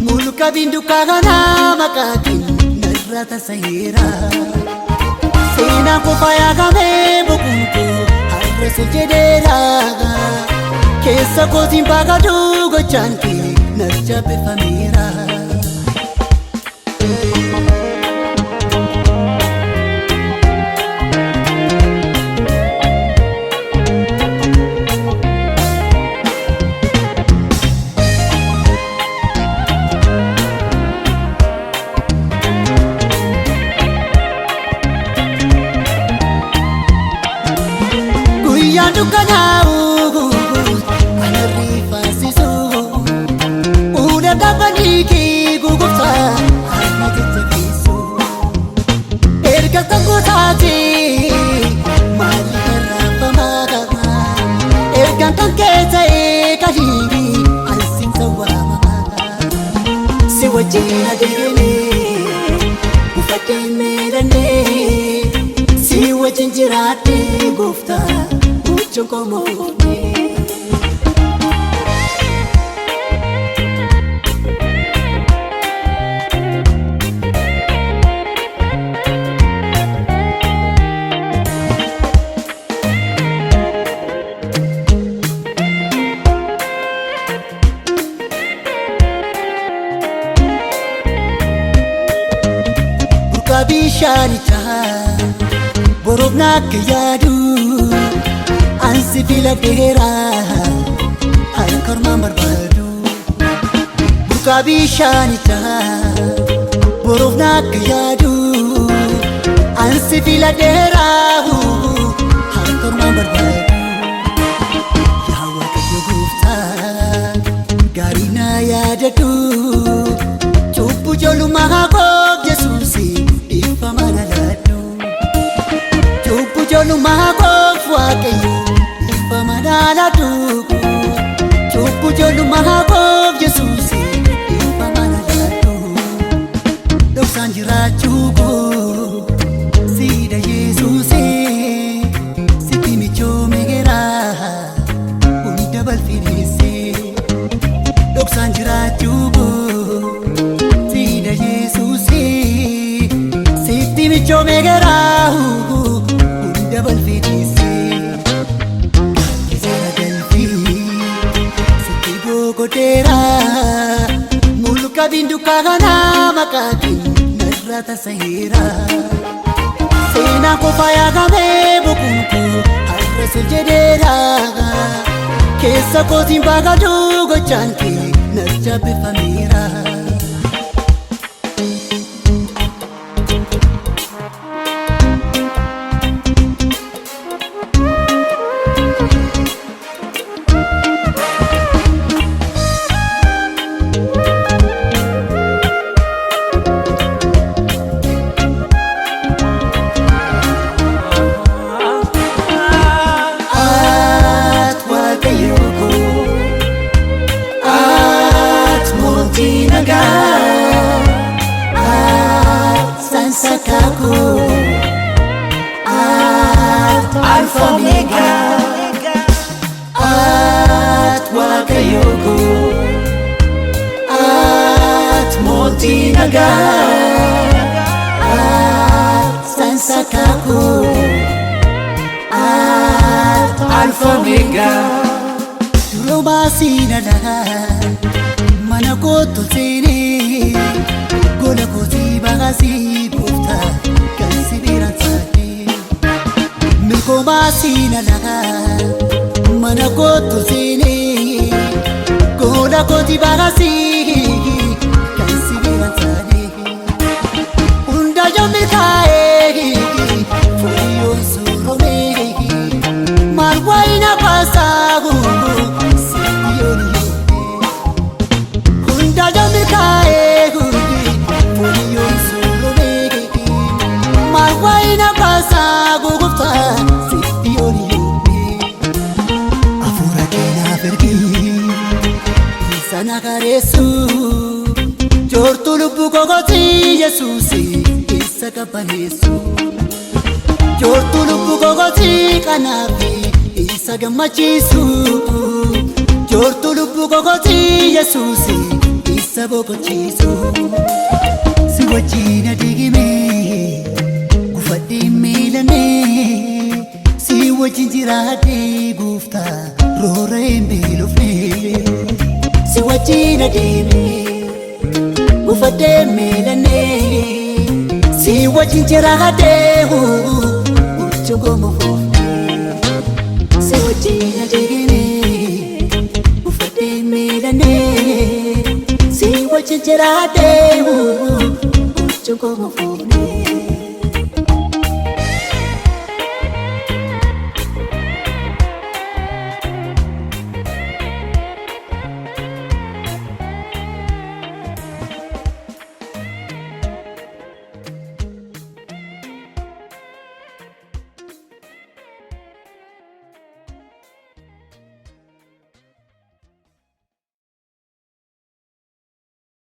Mulka bindu kagana makakin narrata sayera Sina ko payagame bukunko harresu jedera Kesa ko zimbaga dugo chanki narjabe famira Dukanyau anarifa sisu Una dapaniki gugufta anagete bisu Erga tangutati mali karapa maga Erga tangketa kahini alsin sawama Siwajina dene ufate merane Siwajinjirate gufta como Bukabishanita borobna kayadu Ansi fila dera ay karma barbadu Buka bishanita borofna kayadu Ansi fila dera ay karma barbadu Yawa kayo gufta garina yadatu Chupu jolu mahagog Yesusi ifa manaladu Chupu jolu mahagog wakayo Pamanala tuku Chupu jolu mahagog Yesusi Pamanala tuku Doksanjira chuku Sida Yesusi Siti micho megera Undabal firisi Doksanjira chuku Sida Yesusi Siti micho megera Undabal firisi Mulka bindu kagana makakin narrata sayera Sina ko payagame bukunko harresu jedera Kesa ko zimbaga dugo chanki narjabe famira Sansakaku Alpha Omega Wakayoku Motinaga Sansakaku Alpha Omega Turobasi nada Manakoto tene Gola bagasii gooftaa kan si biran taa'e milkoomaa siina lagaa mana kootu seenee goola kooti bagasii kan si biran taa'e hunda yoo milkaa'ee furiyoon sooromee maal waayina baasaagu siyoon hunda yoo milkaa'ee furiyoon sooromee maal waayina baasaagu gooftaa siyoon afuura keenyaaf ergii sana kareessu joortuu lubbuu kokotii Yesuusi isa qabaneessu joortuu lubbuu kokotii kanaafi isa gammachiisu joortuu lubbuu kokotii Yesuusi isa boqochiisu si wajjin adeemee gufadhee miilanee si wajjin jiraadhee gooftaa rooree beelofnee si wajjin adeemee gufadhee miilanee si wajjin jiraadhee urjoo si wajjin adeemee gufadhee miilanee si wajjin jiraadhee urjoo